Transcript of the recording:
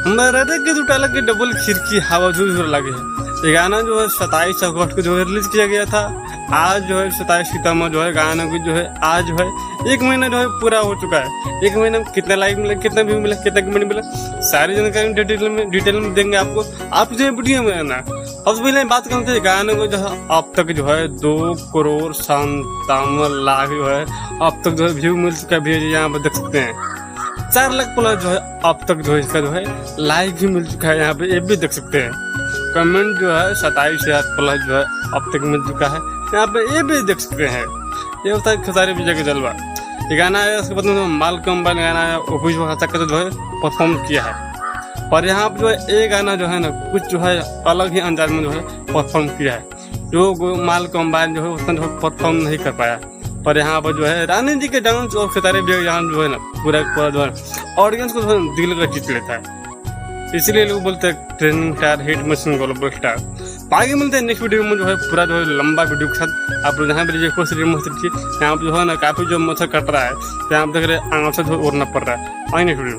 मरद के दो टाला के डबल खिड़की हवा झूर लगे है। ये गाना जो है 27 अगस्त को जो है रिलीज किया गया था। आज जो है 27 सितंबर जो है गाना की जो है आज जो है 1 महीना जो है पूरा हो चुका है। 1 महीना में कितना लाइक मिला, कितना व्यू मिला, कितना कमेंट मिला, सारी जानकारी डिटेल में देंगे आपको। आप जो है वीडियो में रहना। अब पहले बात करते हैं गाने को जो है अब तक जो है 2,57,00,000 जो है अब तक जो है व्यू मिल चुका है। यहाँ पर देख सकते हैं 4 लाख प्लस जो है अब तक जो है इसका जो है लाइक भी मिल चुका है। यहाँ पे ये भी देख सकते हैं कमेंट जो है 27,000 प्लस जो है अब तक मिल चुका है। यहाँ पे ये भी देख सकते हैं। ये होता है खेसारी विजय के जलवा। ये गाना है उसके बाद माल कम्बाइन गाना है ऑफिस तक जो है परफॉर्म किया है। और यहाँ पे जो है ये गाना जो है ना कुछ जो है अलग ही अंदाज में जो है परफॉर्म किया है। जो माल कम्बाइन जो है उतना जो है परफॉर्म नहीं कर पाया। पर यहाँ पर जो है रानी जी के डांस और खेसारी विजय यहाँ जो है ना पूरा जो है ऑडियंस को जो है दिल का जीत लेता है। इसलिए लोग बोलते हैं trending star, hit machine, global star. आगे मिलते हैं नेक्स्ट वीडियो में जो है पूरा जो है लंबा वीडियो के साथ। आप जहाँ पर कोशिश यहाँ पर जो है ना काफी जो मच्छर कट रहा है, यहाँ पर देख रहे आंख से जो उड़ना पड़ रहा है। आई नेक्स्ट वीडियो।